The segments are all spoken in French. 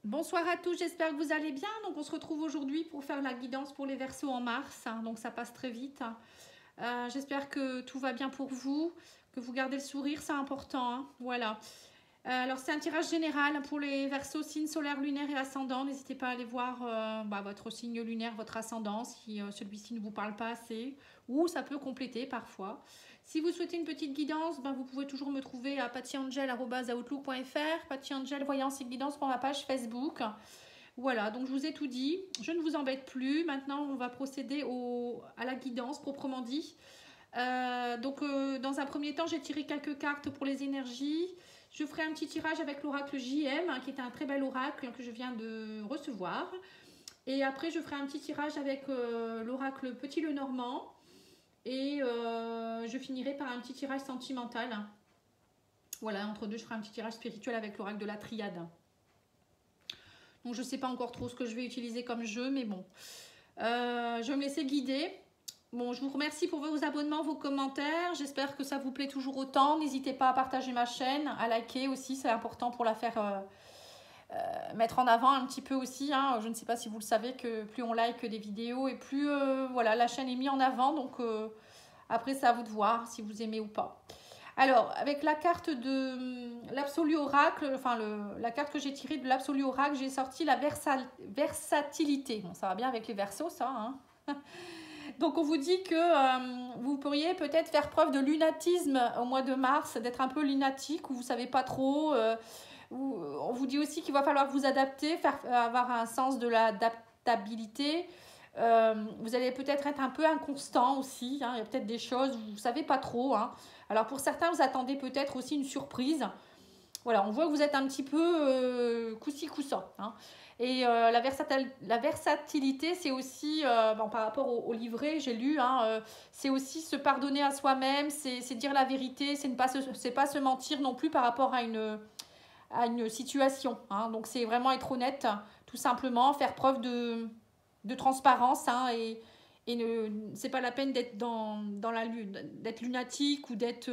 Bonsoir à tous, j'espère que vous allez bien. Donc on se retrouve aujourd'hui pour faire la guidance pour les Verseaux en mars, donc ça passe très vite. J'espère que tout va bien pour vous, que vous gardez le sourire, c'est important, hein. Voilà. Alors c'est un tirage général pour les Verseaux, signe solaire, lunaire et ascendant. N'hésitez pas à aller voir votre signe lunaire, votre ascendant, si celui-ci ne vous parle pas assez, ou ça peut compléter parfois. Si vous souhaitez une petite guidance, vous pouvez toujours me trouver à pattyangel@outlook.fr, pattyangel voyance et guidance pour ma page Facebook. Voilà, donc je vous ai tout dit. Je ne vous embête plus. Maintenant, on va procéder à la guidance proprement dit. Dans un premier temps, j'ai tiré quelques cartes pour les énergies. Je ferai un petit tirage avec l'oracle JM, qui est un très bel oracle que je viens de recevoir. Et après, je ferai un petit tirage avec l'oracle Petit Lenormand. Et je finirai par un petit tirage sentimental. Voilà, entre deux, je ferai un petit tirage spirituel avec l'oracle de la Triade. Donc, je ne sais pas encore trop ce que je vais utiliser comme jeu, mais bon. Je vais me laisser guider. Bon, je vous remercie pour vos abonnements, vos commentaires. J'espère que ça vous plaît toujours autant. N'hésitez pas à partager ma chaîne, à liker aussi. C'est important pour la faire mettre en avant un petit peu aussi, hein. Je ne sais pas si vous le savez, que plus on like des vidéos et plus voilà, la chaîne est mise en avant. Donc après, c'est à vous de voir si vous aimez ou pas. Alors, avec la carte de l'absolu oracle, enfin la carte que j'ai tirée de l'absolu oracle, j'ai sorti la versatilité. Bon, ça va bien avec les versos, ça, hein. Donc on vous dit que vous pourriez peut-être faire preuve de lunatisme au mois de mars, d'être un peu lunatique ou vous ne savez pas trop. On vous dit aussi qu'il va falloir vous adapter, avoir un sens de l'adaptabilité. Vous allez peut-être être un peu inconstant aussi, hein. Il y a peut-être des choses, vous ne savez pas trop, hein. Alors pour certains, vous attendez peut-être aussi une surprise. Voilà, on voit que vous êtes un petit peu coussi coussa, hein. Et la versatilité, c'est aussi, par rapport au livret, j'ai lu, hein, c'est aussi se pardonner à soi-même, c'est dire la vérité, c'est pas se mentir non plus par rapport à une situation, hein. Donc c'est vraiment être honnête, tout simplement, faire preuve de transparence, hein, et c'est pas la peine d'être dans la lune, d'être lunatique ou d'être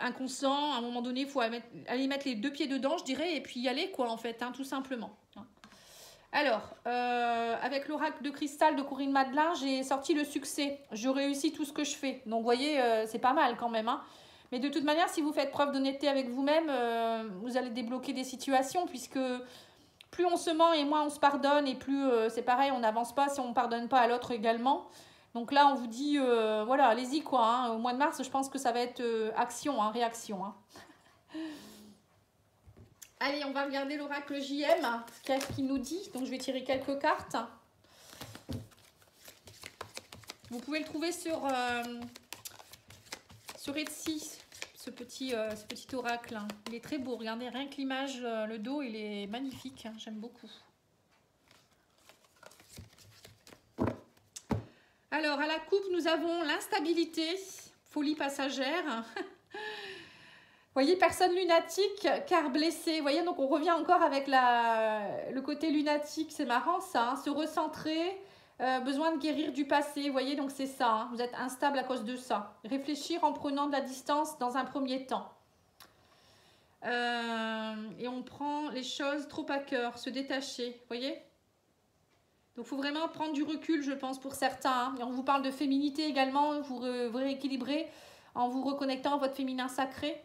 inconscient. À un moment donné, il faut aller mettre les deux pieds dedans, je dirais, et puis y aller, quoi, en fait, hein, tout simplement. Alors, avec l'oracle de cristal de Corinne Madelin, j'ai sorti le succès. Je réussis tout ce que je fais. Donc, vous voyez, c'est pas mal quand même, hein. Mais de toute manière, si vous faites preuve d'honnêteté avec vous-même, vous allez débloquer des situations, puisque plus on se ment et moins on se pardonne, et plus c'est pareil, on n'avance pas si on ne pardonne pas à l'autre également. Donc là, on vous dit, voilà, allez-y, quoi, hein. Au mois de mars, je pense que ça va être action, hein, réaction, hein. Allez, on va regarder l'oracle JM, qu'est-ce qu'il nous dit. Donc, je vais tirer quelques cartes. Vous pouvez le trouver sur Etsy, ce petit oracle. Il est très beau. Regardez, rien que l'image, le dos, il est magnifique, hein. J'aime beaucoup. Alors, à la coupe, nous avons l'instabilité, folie passagère. Vous voyez, personne lunatique, car blessé. Vous voyez, donc on revient encore avec le côté lunatique. C'est marrant ça, hein. Se recentrer, besoin de guérir du passé. Vous voyez, donc c'est ça, hein. Vous êtes instable à cause de ça. Réfléchir en prenant de la distance dans un premier temps. Et on prend les choses trop à cœur, se détacher. Vous voyez? Donc il faut vraiment prendre du recul, je pense, pour certains, hein. Et on vous parle de féminité également, vous rééquilibrer en vous reconnectant à votre féminin sacré.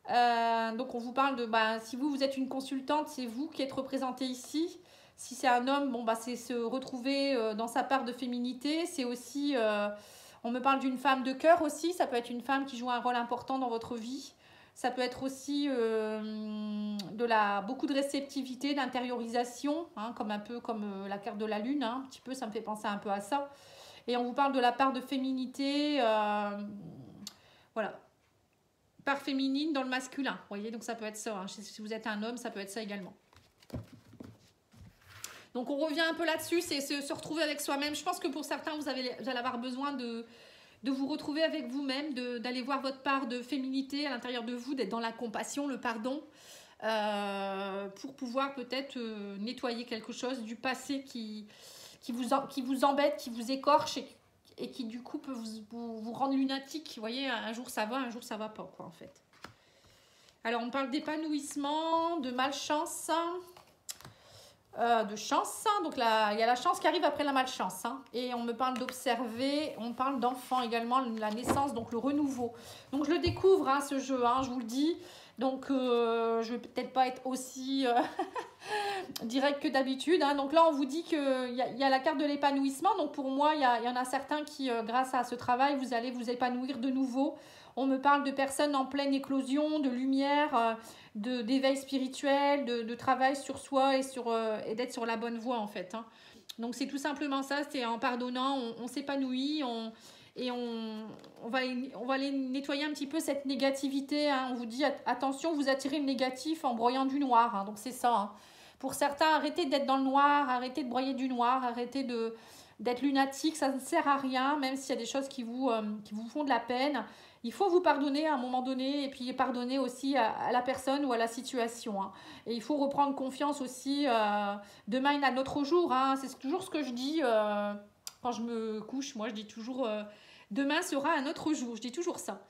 Donc on vous parle de, si vous êtes une consultante, c'est vous qui êtes représentée ici. Si c'est un homme, c'est se retrouver dans sa part de féminité. C'est aussi, on me parle d'une femme de cœur aussi. Ça peut être une femme qui joue un rôle important dans votre vie. Ça peut être aussi beaucoup de réceptivité, d'intériorisation, hein, un peu comme la carte de la lune, hein, un petit peu, ça me fait penser un peu à ça. Et on vous parle de la part de féminité, voilà, part féminine dans le masculin. Vous voyez, donc ça peut être ça, hein. Si vous êtes un homme, ça peut être ça également. Donc on revient un peu là-dessus, c'est se retrouver avec soi-même. Je pense que pour certains, vous allez avoir besoin de vous retrouver avec vous-même, d'aller voir votre part de féminité à l'intérieur de vous, d'être dans la compassion, le pardon, pour pouvoir peut-être nettoyer quelque chose du passé qui vous embête, qui vous écorche et qui du coup peut vous rendre lunatique. Vous voyez, un jour ça va, un jour ça va pas, quoi, en fait. Alors on parle d'épanouissement, de malchance. de chance. Donc là, il y a la chance qui arrive après la malchance. Hein. Et on me parle d'observer, on parle d'enfant également, la naissance, donc le renouveau. Donc je le découvre, hein, ce jeu, hein, je vous le dis. Donc je vais peut-être pas être aussi direct que d'habitude. Hein. Donc là, on vous dit qu'il y a la carte de l'épanouissement. Donc pour moi, il y en a certains qui, grâce à ce travail, vous allez vous épanouir de nouveau. On me parle de personnes en pleine éclosion, de lumière, d'éveil spirituel, de travail sur soi et d'être sur la bonne voie en fait. Hein. Donc c'est tout simplement ça, c'est en pardonnant, on s'épanouit, on va aller nettoyer un petit peu cette négativité. Hein. On vous dit attention, vous attirez le négatif en broyant du noir. Hein. Donc c'est ça. Hein. Pour certains, arrêtez d'être dans le noir, arrêtez de broyer du noir, arrêtez d'être lunatique, ça ne sert à rien, même s'il y a des choses qui vous font de la peine. Il faut vous pardonner à un moment donné et puis pardonner aussi à la personne ou à la situation. Hein. Et il faut reprendre confiance aussi. Demain, il y a un autre jour. Hein. C'est toujours ce que je dis quand je me couche. Moi, je dis toujours demain sera un autre jour. Je dis toujours ça.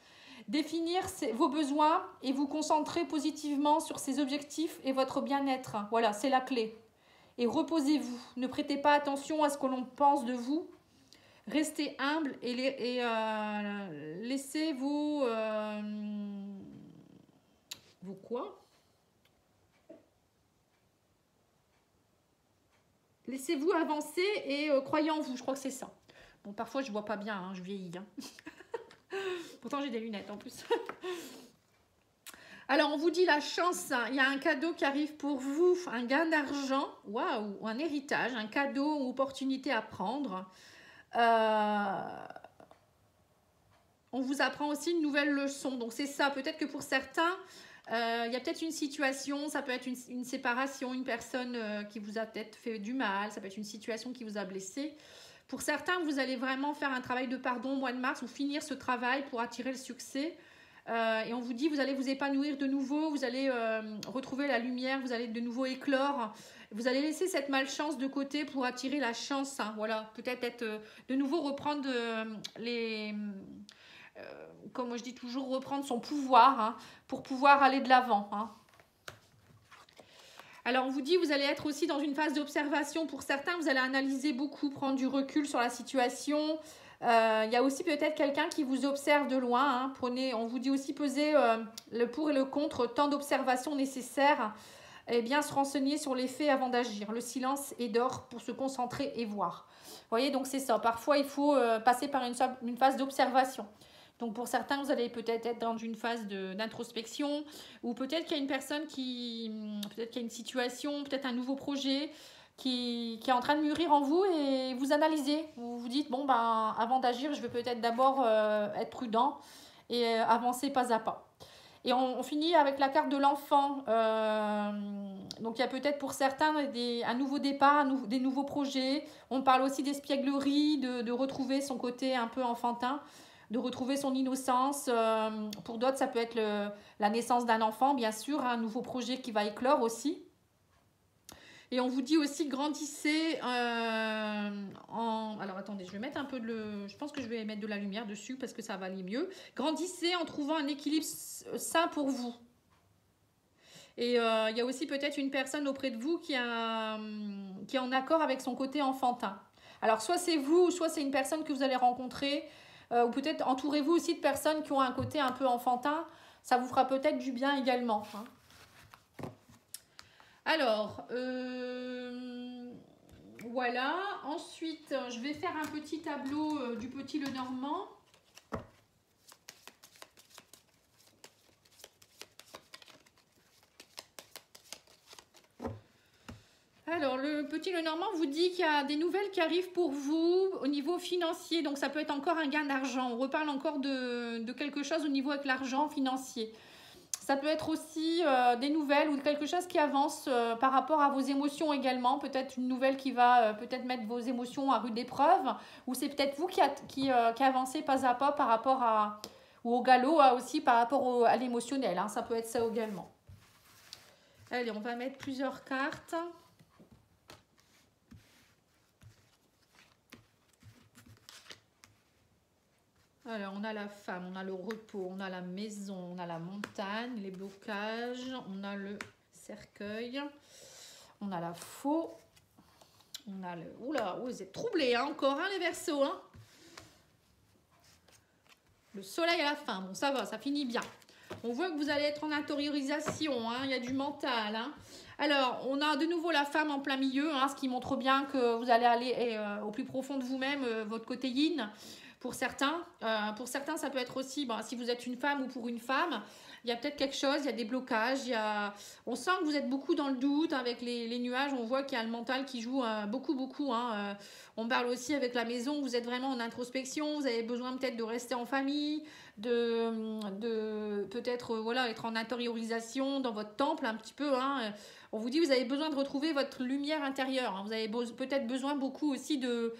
Définir vos besoins et vous concentrer positivement sur ces objectifs et votre bien-être. Voilà, c'est la clé. Et reposez-vous. Ne prêtez pas attention à ce que l'on pense de vous. Restez humble et laissez vos quoi? Laissez-vous avancer et croyez en vous. Je crois que c'est ça. Bon, parfois je vois pas bien, hein, je vieillis. Hein. Pourtant j'ai des lunettes en plus. Alors on vous dit la chance, hein. Il y a un cadeau qui arrive pour vous, un gain d'argent, waouh, ou un héritage, un cadeau ou opportunité à prendre. On vous apprend aussi une nouvelle leçon. Donc c'est ça, peut-être que pour certains, il y a peut-être une situation, ça peut être une séparation, une personne qui vous a peut-être fait du mal, ça peut être une situation qui vous a blessé. Pour certains, vous allez vraiment faire un travail de pardon au mois de mars ou finir ce travail pour attirer le succès. Et on vous dit, vous allez vous épanouir de nouveau, vous allez retrouver la lumière, vous allez de nouveau éclore. Vous allez laisser cette malchance de côté pour attirer la chance. Hein, voilà, peut-être de nouveau reprendre comme je dis toujours, reprendre son pouvoir hein, pour pouvoir aller de l'avant. Hein. Alors, on vous dit, vous allez être aussi dans une phase d'observation. Pour certains, vous allez analyser beaucoup, prendre du recul sur la situation. Il y a aussi peut-être quelqu'un qui vous observe de loin. Hein. On vous dit aussi peser le pour et le contre, tant d'observations nécessaires. Et bien se renseigner sur les faits avant d'agir. Le silence est d'or pour se concentrer et voir. Vous voyez, donc c'est ça. Parfois, il faut passer par une phase d'observation. Donc pour certains, vous allez peut-être être dans une phase d'introspection ou peut-être qu'il y a une personne peut-être qu'il y a une situation, peut-être un nouveau projet qui est en train de mûrir en vous et vous analysez. Vous vous dites, bon, ben, avant d'agir, je vais peut-être d'abord être prudent et avancer pas à pas. Et on finit avec la carte de l'enfant. Donc il y a peut-être pour certains un nouveau départ, des nouveaux projets. On parle aussi d'espièglerie, de retrouver son côté un peu enfantin, de retrouver son innocence. Pour d'autres, ça peut être la naissance d'un enfant, bien sûr, un nouveau projet qui va éclore aussi. Et on vous dit aussi grandissez Alors attendez, je vais mettre un peu je pense que je vais mettre de la lumière dessus parce que ça va aller mieux. Grandissez en trouvant un équilibre sain pour vous. Et il y a aussi peut-être une personne auprès de vous qui est en accord avec son côté enfantin. Alors soit c'est vous, soit c'est une personne que vous allez rencontrer. Ou peut-être entourez-vous aussi de personnes qui ont un côté un peu enfantin. Ça vous fera peut-être du bien également. Hein. Alors, voilà. Ensuite, je vais faire un petit tableau du Petit Lenormand. Alors, le Petit Lenormand vous dit qu'il y a des nouvelles qui arrivent pour vous au niveau financier. Donc, ça peut être encore un gain d'argent. On reparle encore de quelque chose au niveau avec l'argent financier. Ça peut être aussi des nouvelles ou quelque chose qui avance par rapport à vos émotions également. Peut-être une nouvelle qui va peut-être mettre vos émotions à rude épreuve. Ou c'est peut-être vous qui avancez pas à pas par rapport ou au galop aussi par rapport à l'émotionnel. Hein. Ça peut être ça également. Allez, on va mettre plusieurs cartes. Alors, on a la femme, on a le repos, on a la maison, on a la montagne, les blocages, on a le cercueil, On a la faux. On a le... Oula, vous êtes troublés hein, encore, hein, les Verseaux. Hein. Le soleil à la fin. Bon, ça va, ça finit bien. On voit que vous allez être en intériorisation. Hein, il y a du mental. Hein. Alors, on a de nouveau la femme en plein milieu, hein, ce qui montre bien que vous allez aller au plus profond de vous-même, votre côté yin. Pour certains, ça peut être aussi, bon, si vous êtes une femme ou pour une femme, il y a peut-être quelque chose, il y a des blocages, on sent que vous êtes beaucoup dans le doute avec les nuages, on voit qu'il y a le mental qui joue beaucoup. Hein, on parle aussi avec la maison, vous êtes vraiment en introspection, vous avez besoin peut-être de rester en famille, de peut-être voilà, être en intériorisation dans votre temple un petit peu. Hein. On vous dit vous avez besoin de retrouver votre lumière intérieure, hein. Vous avez peut-être besoin beaucoup aussi de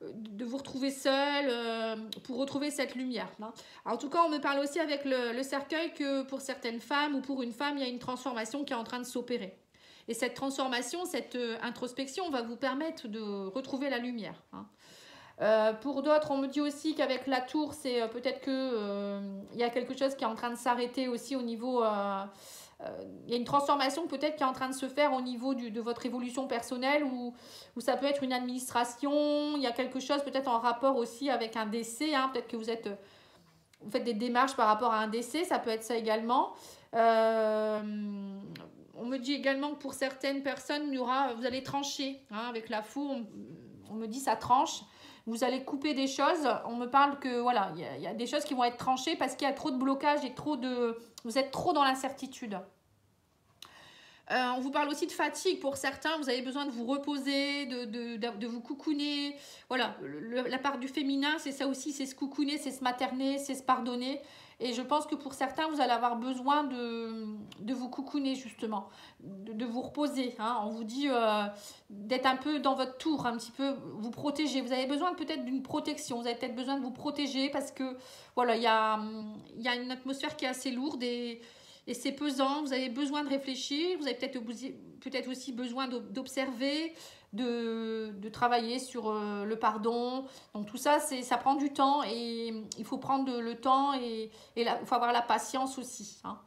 vous retrouver seul pour retrouver cette lumière. Hein. Alors, en tout cas, on me parle aussi avec le cercueil que pour certaines femmes ou pour une femme, il y a une transformation qui est en train de s'opérer. Et cette transformation, cette introspection va vous permettre de retrouver la lumière. Hein. Pour d'autres, on me dit aussi qu'avec la tour, c'est peut-être que il y a quelque chose qui est en train de s'arrêter aussi au niveau... il y a une transformation peut-être qui est en train de se faire au niveau de votre évolution personnelle ou ça peut être une administration, il y a quelque chose peut-être en rapport aussi avec un décès, hein, peut-être que vous faites des démarches par rapport à un décès, ça peut être ça également. On me dit également que pour certaines personnes, vous allez trancher, hein, avec la four, on me dit ça tranche. Vous allez couper des choses, on me parle que voilà, il y a des choses qui vont être tranchées parce qu'il y a trop de blocages et vous êtes trop dans l'incertitude. On vous parle aussi de fatigue pour certains, vous avez besoin de vous reposer, de vous coucouner. Voilà, la part du féminin, c'est ça aussi, c'est se coucouner, c'est se materner, c'est se pardonner. Et je pense que pour certains, vous allez avoir besoin de vous coucouner justement, de vous reposer. Hein. On vous dit d'être un peu dans votre tour, un petit peu vous protéger. Vous avez besoin peut-être d'une protection, vous avez peut-être besoin de vous protéger parce que voilà, il y a une atmosphère qui est assez lourde et c'est pesant. Vous avez besoin de réfléchir, vous avez peut-être aussi besoin d'observer, de travailler sur le pardon. Donc tout ça, ça prend du temps et il faut prendre le temps et il faut avoir la patience aussi. Hein.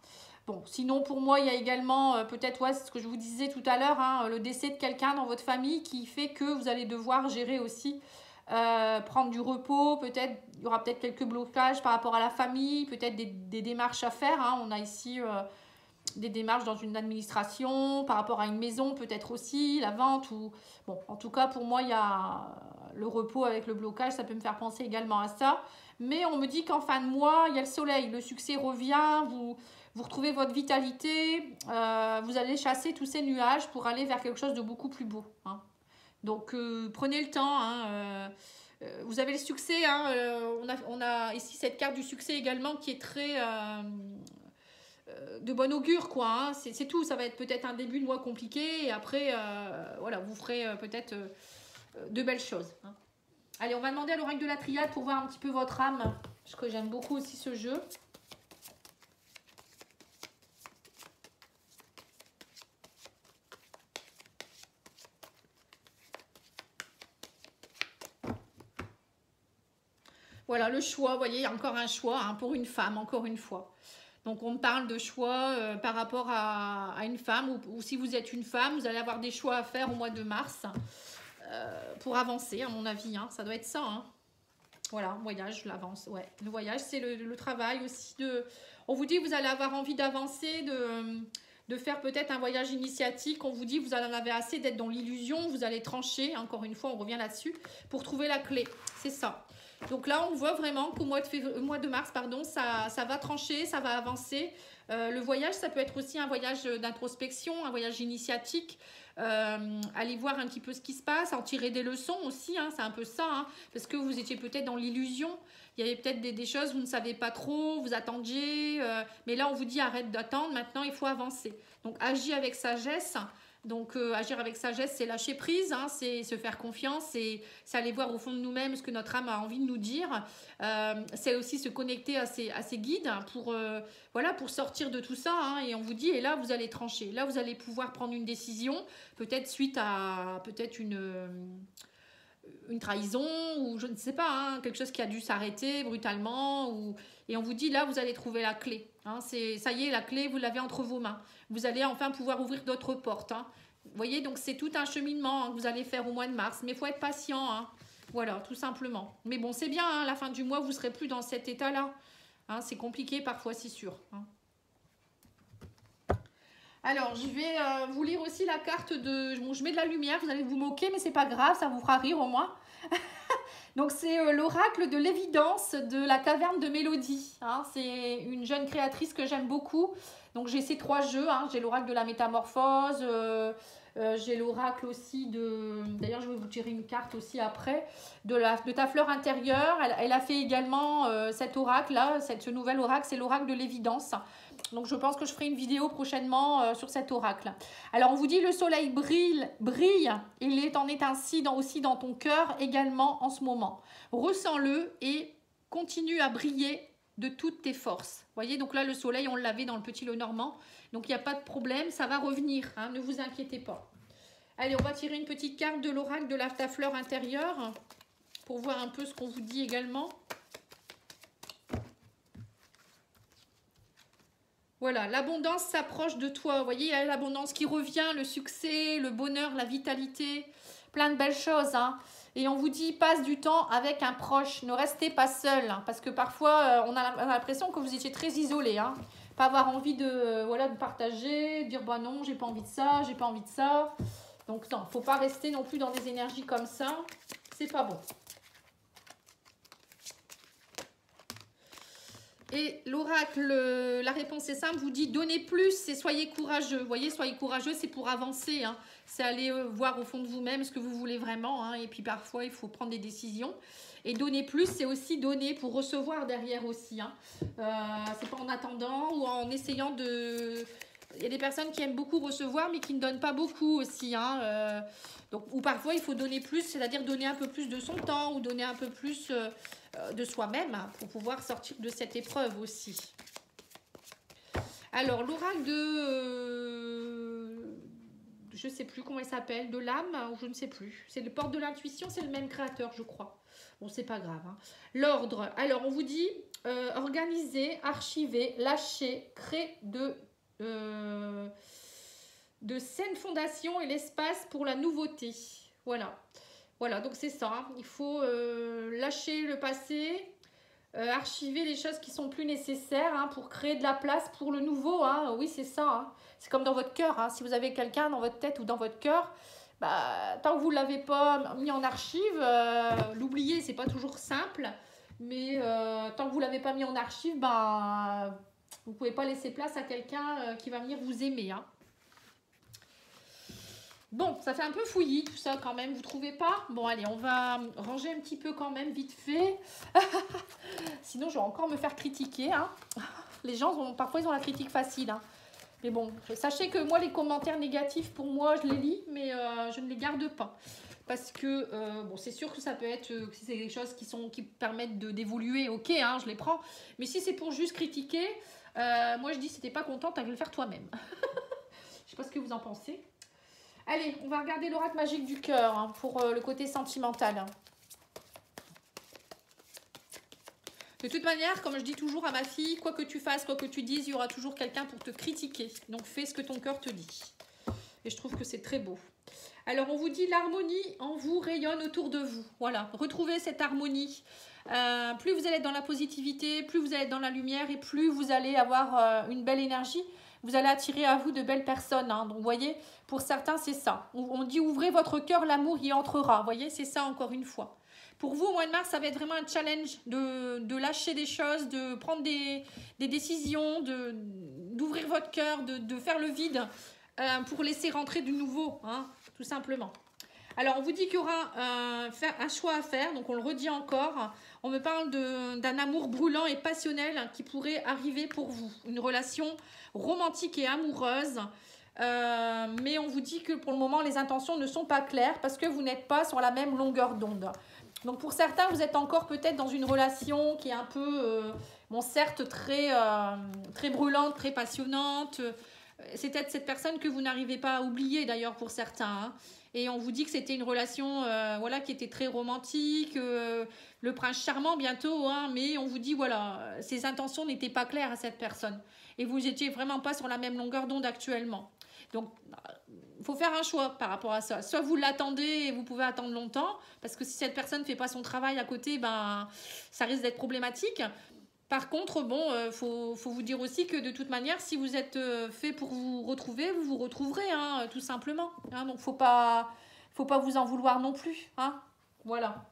Bon, sinon pour moi, il y a également peut-être ce que je vous disais tout à l'heure, hein, le décès de quelqu'un dans votre famille qui fait que vous allez devoir gérer aussi, prendre du repos, peut-être il y aura peut-être quelques blocages par rapport à la famille, peut-être des démarches à faire. Hein. On a ici... des démarches dans une administration, par rapport à une maison peut-être aussi, la vente ou... Bon, en tout cas, pour moi, il y a le repos avec le blocage, ça peut me faire penser également à ça. Mais on me dit qu'en fin de mois, il y a le soleil, le succès revient, vous retrouvez votre vitalité, vous allez chasser tous ces nuages pour aller vers quelque chose de beaucoup plus beau. Hein. Donc, prenez le temps, hein, vous avez le succès, hein, on a ici cette carte du succès également qui est très... de bon augure quoi, hein. C'est tout, ça va être peut-être un début de mois compliqué et après voilà, vous ferez peut-être de belles choses. Hein. Allez, on va demander à l'oracle de la triade pour voir un petit peu votre âme, parce que j'aime beaucoup aussi ce jeu. Voilà, le choix, vous voyez, il y a encore un choix, hein, pour une femme, encore une fois. Donc, on parle de choix par rapport à une femme, ou si vous êtes une femme, vous allez avoir des choix à faire au mois de mars pour avancer, à mon avis. Hein, ça doit être ça. Hein. Voilà, voyage, l'avance. Ouais. Le voyage, c'est le travail aussi. On vous dit que vous allez avoir envie d'avancer, de faire peut-être un voyage initiatique. On vous dit que vous en avez assez d'être dans l'illusion. Vous allez trancher, encore une fois, on revient là-dessus, pour trouver la clé. C'est ça. Donc là, on voit vraiment qu'au mois de mars, pardon, ça va trancher, ça va avancer. Le voyage, ça peut être aussi un voyage d'introspection, un voyage initiatique. Aller voir un petit peu ce qui se passe, en tirer des leçons aussi, hein, c'est un peu ça. Hein, parce que vous étiez peut-être dans l'illusion. Il y avait peut-être des choses, vous ne savez pas trop, vous attendiez. Mais là, on vous dit arrête d'attendre, maintenant, il faut avancer. Donc, agis avec sagesse. Donc, agir avec sagesse, c'est lâcher prise, hein, c'est se faire confiance, c'est aller voir au fond de nous-mêmes ce que notre âme a envie de nous dire. C'est aussi se connecter à ses guides pour, voilà, pour sortir de tout ça. Hein, et on vous dit, et là, vous allez trancher. Là, vous allez pouvoir prendre une décision, peut-être suite à peut-être une trahison ou je ne sais pas, hein, quelque chose qui a dû s'arrêter brutalement. Et on vous dit, là, vous allez trouver la clé. Hein, ça y est, la clé, vous l'avez entre vos mains. Vous allez enfin pouvoir ouvrir d'autres portes. Hein. Vous voyez, donc c'est tout un cheminement hein, que vous allez faire au mois de mars. Mais il faut être patient. Hein. Voilà, tout simplement. Mais bon, c'est bien, hein, à la fin du mois, vous ne serez plus dans cet état-là. Hein, c'est compliqué parfois, c'est sûr. Hein. Alors, je vais vous lire aussi la carte de... Bon, je mets de la lumière, vous allez vous moquer, mais c'est pas grave, ça vous fera rire au moins. Donc, c'est l'oracle de l'évidence de la caverne de Mélodie. Hein. C'est une jeune créatrice que j'aime beaucoup. Donc, j'ai ces 3 jeux. Hein. J'ai l'oracle de la métamorphose, j'ai l'oracle aussi de... D'ailleurs, je vais vous tirer une carte aussi après. De ta fleur intérieure. Elle a fait également cet oracle-là. Ce nouvel oracle, c'est l'oracle de l'évidence. Donc, je pense que je ferai une vidéo prochainement sur cet oracle. Alors, on vous dit le soleil brille. Il en est ainsi aussi dans ton cœur également en ce moment. Ressens-le et continue à briller de toutes tes forces. Vous voyez, donc là, le soleil, on l'avait dans le petit Lenormand. Donc, il n'y a pas de problème, ça va revenir. Hein, ne vous inquiétez pas. Allez, on va tirer une petite carte de l'oracle de ta fleur intérieure pour voir un peu ce qu'on vous dit également. Voilà, l'abondance s'approche de toi. Vous voyez, il y a l'abondance qui revient, le succès, le bonheur, la vitalité, plein de belles choses. Hein. Et on vous dit, passe du temps avec un proche, ne restez pas seul. Hein, parce que parfois, on a l'impression que vous étiez très isolé. Hein. Pas avoir envie de, voilà, de partager, de dire, bah non, j'ai pas envie de ça, j'ai pas envie de ça. Donc non, il ne faut pas rester non plus dans des énergies comme ça. C'est pas bon. Et l'oracle, la réponse est simple, vous dit donnez plus et soyez courageux. Vous voyez, soyez courageux, c'est pour avancer. Hein. C'est aller voir au fond de vous-même ce que vous voulez vraiment. Hein. Et puis parfois, il faut prendre des décisions. Et donner plus, c'est aussi donner pour recevoir derrière aussi. Hein. C'est pas en attendant ou en essayant de... Il y a des personnes qui aiment beaucoup recevoir, mais qui ne donnent pas beaucoup aussi. Hein. Donc, ou parfois, il faut donner plus, c'est-à-dire donner un peu plus de son temps ou donner un peu plus... de soi-même hein, pour pouvoir sortir de cette épreuve aussi. Alors, l'oracle de... je ne sais plus comment il s'appelle, de l'âme, ou je ne sais plus. C'est le porte de l'intuition, c'est le même créateur, je crois. Bon, c'est pas grave. Hein. L'ordre, alors on vous dit organiser, archiver, lâcher, créer de saines fondations et l'espace pour la nouveauté. Voilà. Voilà, donc c'est ça. Hein. Il faut lâcher le passé, archiver les choses qui sont plus nécessaires hein, pour créer de la place pour le nouveau. Hein. Oui, c'est ça. Hein. C'est comme dans votre cœur. Hein. Si vous avez quelqu'un dans votre tête ou dans votre cœur, bah, tant que vous ne l'avez pas mis en archive, l'oublier, c'est pas toujours simple. Mais tant que vous ne l'avez pas mis en archive, bah, vous ne pouvez pas laisser place à quelqu'un qui va venir vous aimer. Hein. Bon, ça fait un peu fouillis tout ça quand même, vous trouvez pas? Bon, allez, on va ranger un petit peu quand même, vite fait. Sinon, je vais encore me faire critiquer. Hein. Les gens, parfois, ils ont la critique facile. Hein. Mais bon, sachez que moi, les commentaires négatifs, pour moi, je les lis, mais je ne les garde pas. Parce que, bon, c'est sûr que ça peut être, si c'est des choses qui permettent d'évoluer, ok, hein, je les prends. Mais si c'est pour juste critiquer, moi, je dis, si t'es pas content, t'as qu'à le faire toi-même. Je sais pas ce que vous en pensez. Allez, on va regarder l'oracle magique du cœur hein, pour le côté sentimental. De toute manière, comme je dis toujours à ma fille, quoi que tu fasses, quoi que tu dises, il y aura toujours quelqu'un pour te critiquer. Donc fais ce que ton cœur te dit. Et je trouve que c'est très beau. Alors on vous dit l'harmonie en vous rayonne autour de vous. Voilà, retrouvez cette harmonie. Plus vous allez être dans la positivité, plus vous allez être dans la lumière et plus vous allez avoir une belle énergie. Vous allez attirer à vous de belles personnes. Hein. Donc, vous voyez, pour certains, c'est ça. On dit ouvrez votre cœur, l'amour y entrera. Vous voyez, c'est ça encore une fois. Pour vous, au mois de mars, ça va être vraiment un challenge de lâcher des choses, de prendre des décisions, d'ouvrir votre cœur, de faire le vide pour laisser rentrer du nouveau, hein, tout simplement. Alors, on vous dit qu'il y aura un choix à faire, donc on le redit encore. On me parle d'un amour brûlant et passionnel qui pourrait arriver pour vous. Une relation romantique et amoureuse. Mais on vous dit que pour le moment, les intentions ne sont pas claires parce que vous n'êtes pas sur la même longueur d'onde. Donc, pour certains, vous êtes encore peut-être dans une relation qui est un peu, bon, certes, très brûlante, très passionnante. C'est peut-être cette personne que vous n'arrivez pas à oublier, d'ailleurs, pour certains, hein. Et on vous dit que c'était une relation voilà, qui était très romantique, le prince charmant bientôt, hein, mais on vous dit, voilà, ses intentions n'étaient pas claires à cette personne. Et vous n'étiez vraiment pas sur la même longueur d'onde actuellement. Donc, faut faire un choix par rapport à ça. Soit vous l'attendez et vous pouvez attendre longtemps, parce que si cette personne ne fait pas son travail à côté, ben, ça risque d'être problématique. Par contre, bon, faut vous dire aussi que de toute manière, si vous êtes fait pour vous retrouver, vous vous retrouverez, hein, tout simplement. Hein, donc, faut pas vous en vouloir non plus. Hein, voilà.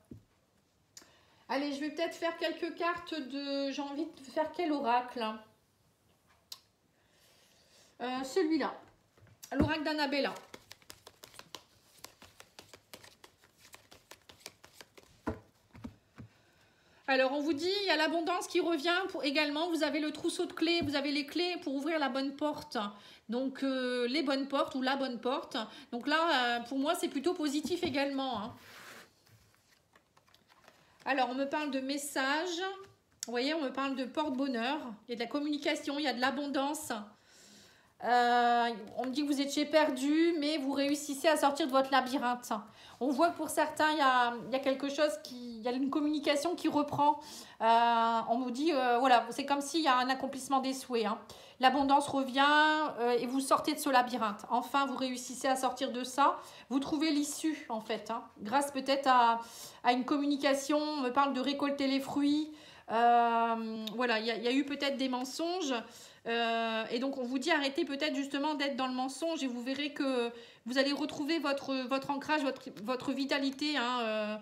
Allez, je vais peut-être faire quelques cartes de... J'ai envie de faire quel oracle? Celui-là. L'oracle d'Annabella. Alors, on vous dit, il y a l'abondance qui revient. Également, vous avez le trousseau de clés. Vous avez les clés pour ouvrir la bonne porte. Donc, les bonnes portes ou la bonne porte. Donc là, pour moi, c'est plutôt positif également. Hein. Alors, on me parle de messages. Vous voyez, on me parle de porte-bonheur. Il y a de la communication, il y a de l'abondance. On me dit que vous étiez perdu, mais vous réussissez à sortir de votre labyrinthe. On voit que pour certains, il y a quelque chose il y a une communication qui reprend. On nous dit, voilà, c'est comme s'il y a un accomplissement des souhaits. Hein. L'abondance revient et vous sortez de ce labyrinthe. Enfin, vous réussissez à sortir de ça. Vous trouvez l'issue, en fait. Hein, grâce peut-être à une communication. On me parle de récolter les fruits. Voilà, il y a eu peut-être des mensonges. Et donc on vous dit arrêtez peut-être justement d'être dans le mensonge et vous verrez que vous allez retrouver votre ancrage, votre vitalité. Hein,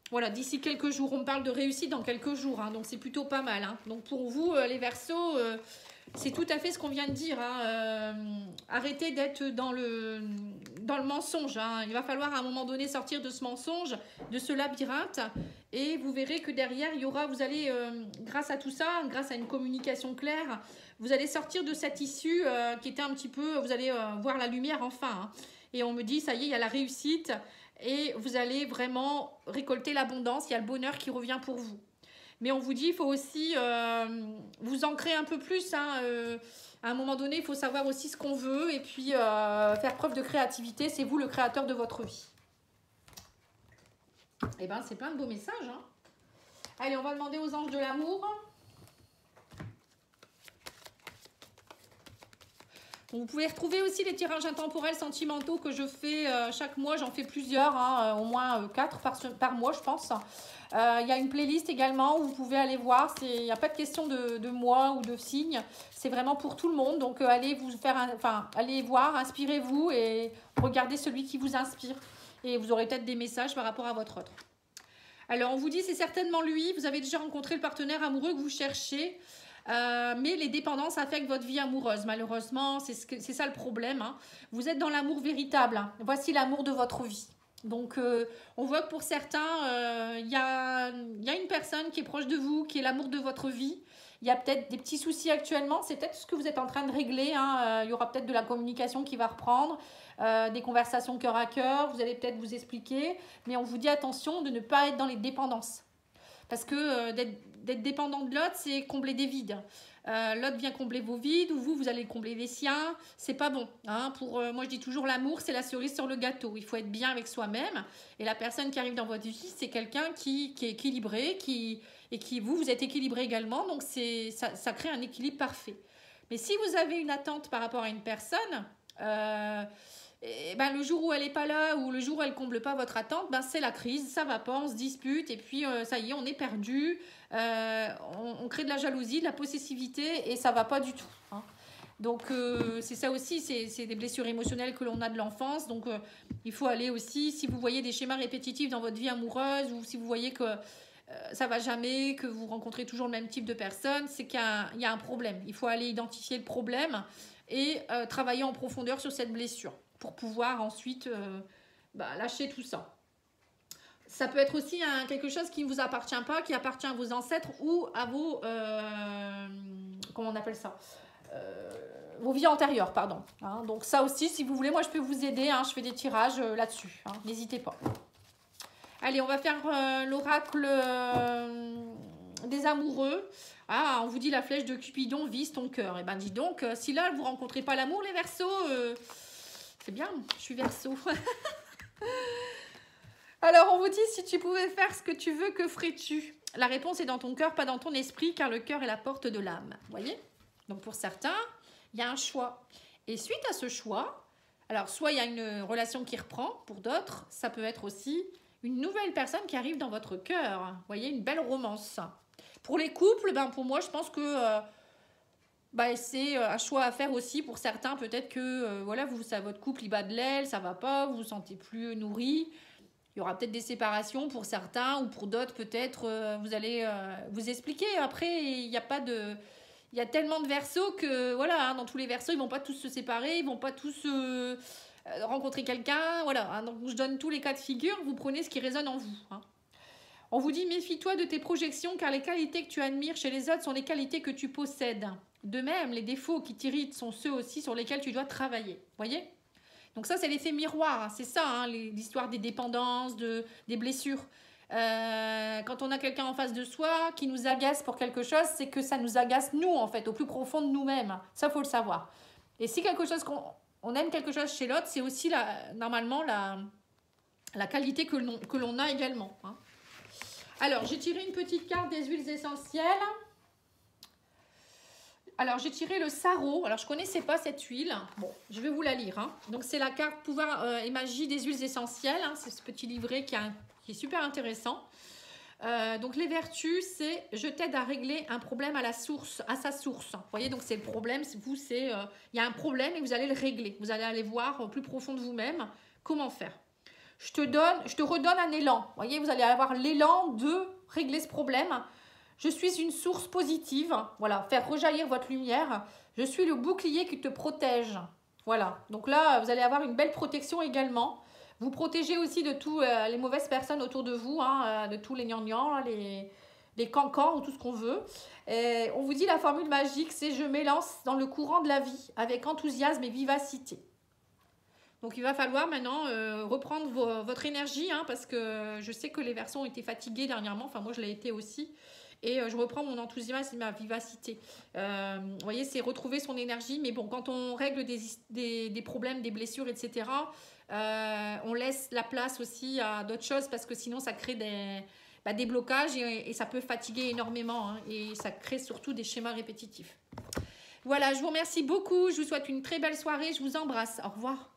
voilà, d'ici quelques jours, on me parle de réussite dans quelques jours, hein, donc c'est plutôt pas mal. Hein. Donc pour vous, les Verseaux, c'est tout à fait ce qu'on vient de dire. Hein, arrêtez d'être dans le mensonge. Hein. Il va falloir à un moment donné sortir de ce mensonge, de ce labyrinthe. Et vous verrez que derrière, vous allez, grâce à tout ça, grâce à une communication claire, vous allez sortir de cette issue qui était un petit peu, vous allez voir la lumière enfin. Hein. Et on me dit, ça y est, il y a la réussite et vous allez vraiment récolter l'abondance, il y a le bonheur qui revient pour vous. Mais on vous dit, il faut aussi vous ancrer un peu plus. Hein, à un moment donné, il faut savoir aussi ce qu'on veut et puis faire preuve de créativité. C'est vous le créateur de votre vie. Et bien, c'est plein de beaux messages. Hein. Allez, on va demander aux anges de l'amour. Vous pouvez retrouver aussi les tirages intemporels sentimentaux que je fais chaque mois. J'en fais plusieurs, hein, au moins 4 par mois, je pense. Il y a une playlist également où vous pouvez aller voir. Il n'y a pas de question de mois ou de signes. C'est vraiment pour tout le monde. Donc, allez allez voir, inspirez-vous et regardez celui qui vous inspire. Et vous aurez peut-être des messages par rapport à votre autre. Alors, on vous dit, c'est certainement lui. Vous avez déjà rencontré le partenaire amoureux que vous cherchez. Mais les dépendances affectent votre vie amoureuse. Malheureusement, c'est ça le problème. Hein. Vous êtes dans l'amour véritable. Hein. Voici l'amour de votre vie. Donc, on voit que pour certains, il y a une personne qui est proche de vous, qui est l'amour de votre vie. Il y a peut-être des petits soucis actuellement. C'est peut-être ce que vous êtes en train de régler. Hein. Il y aura peut-être de la communication qui va reprendre, des conversations cœur à cœur. Vous allez peut-être vous expliquer. Mais on vous dit attention de ne pas être dans les dépendances. Parce que d'être dépendant de l'autre, c'est combler des vides. L'autre vient combler vos vides ou vous allez combler les siens. C'est pas bon. Hein. Moi, je dis toujours l'amour, c'est la cerise sur le gâteau. Il faut être bien avec soi-même. Et la personne qui arrive dans votre vie, c'est quelqu'un qui est équilibré et qui vous êtes équilibré également. Donc, ça crée un équilibre parfait. Mais si vous avez une attente par rapport à une personne... Et ben, le jour où elle n'est pas là ou le jour où elle ne comble pas votre attente, ben, c'est la crise, ça va pas, on se dispute et puis ça y est, on est perdu, on crée de la jalousie, de la possessivité et ça va pas du tout. Hein. Donc c'est ça aussi, c'est des blessures émotionnelles que l'on a de l'enfance. Donc il faut aller aussi, si vous voyez des schémas répétitifs dans votre vie amoureuse ou si vous voyez que ça va jamais, que vous rencontrez toujours le même type de personne, c'est qu'il y a un problème. Il faut aller identifier le problème et travailler en profondeur sur cette blessure pour pouvoir ensuite lâcher tout ça. Ça peut être aussi quelque chose qui ne vous appartient pas, qui appartient à vos ancêtres ou à vos... comment on appelle ça vos vies antérieures, pardon. Hein, donc ça aussi, si vous voulez, moi je peux vous aider. Hein, je fais des tirages là-dessus. Hein, n'hésitez pas. Allez, on va faire l'oracle des amoureux. Ah, on vous dit la flèche de Cupidon vise ton cœur. Eh ben dis donc, si là, vous ne rencontrez pas l'amour, les Verseaux... c'est bien, je suis Verseau. Alors, on vous dit, si tu pouvais faire ce que tu veux, que ferais-tu? La réponse est dans ton cœur, pas dans ton esprit, car le cœur est la porte de l'âme. Vous voyez? Donc, pour certains, il y a un choix. Et suite à ce choix, Alors, soit il y a une relation qui reprend, pour d'autres, ça peut être aussi une nouvelle personne qui arrive dans votre cœur. Vous voyez, une belle romance. Pour les couples, ben pour moi, je pense que c'est un choix à faire aussi pour certains. Peut-être que voilà, votre couple il bat de l'aile, ça va pas, vous vous sentez plus nourri. Il y aura peut-être des séparations pour certains ou pour d'autres, peut-être vous allez vous expliquer. Après, il n'y a pas de... Il y a tellement de versos que, voilà, hein, dans tous les versos, ils vont pas tous se séparer, ils vont pas tous rencontrer quelqu'un, voilà. Hein, donc, je donne tous les cas de figure, vous prenez ce qui résonne en vous. Hein. On vous dit, méfie-toi de tes projections, car les qualités que tu admires chez les autres sont les qualités que tu possèdes. De même, les défauts qui t'irritent sont ceux aussi sur lesquels tu dois travailler. Vous voyez ? Donc ça, c'est l'effet miroir. Hein. C'est ça, hein, l'histoire des dépendances, des blessures. Quand on a quelqu'un en face de soi qui nous agace pour quelque chose, c'est que ça nous agace nous, en fait, au plus profond de nous-mêmes. Ça, il faut le savoir. Et si quelque chose on aime quelque chose chez l'autre, c'est aussi normalement la qualité que l'on a également. Hein. Alors, j'ai tiré une petite carte des huiles essentielles. Alors, j'ai tiré le sarrau. Alors, je ne connaissais pas cette huile. Bon, je vais vous la lire. Hein. Donc, c'est la carte pouvoir et magie des huiles essentielles. Hein. C'est ce petit livret qui est super intéressant. Donc, les vertus, c'est je t'aide à régler un problème à sa source. Vous voyez, donc c'est le problème. Il y a un problème et vous allez le régler. Vous allez aller voir au plus profond de vous-même comment faire. Je te redonne un élan. Vous voyez, vous allez avoir l'élan de régler ce problème. Je suis une source positive. Voilà, faire rejaillir votre lumière. Je suis le bouclier qui te protège. Voilà, donc là, vous allez avoir une belle protection également. Vous protégez aussi de tous les mauvaises personnes autour de vous, hein, de tous les gnangnans, les cancans ou tout ce qu'on veut. Et on vous dit la formule magique, c'est je m'élance dans le courant de la vie avec enthousiasme et vivacité. Donc, il va falloir maintenant reprendre votre énergie, hein, parce que je sais que les Verseaux ont été fatigués dernièrement. Enfin, moi, je l'ai été aussi. Et je reprends mon enthousiasme et ma vivacité. Vous voyez, c'est retrouver son énergie. Mais bon, quand on règle des problèmes, des blessures, etc., on laisse la place aussi à d'autres choses parce que sinon, ça crée des blocages et ça peut fatiguer énormément. Hein, et ça crée surtout des schémas répétitifs. Voilà, je vous remercie beaucoup. Je vous souhaite une très belle soirée. Je vous embrasse. Au revoir.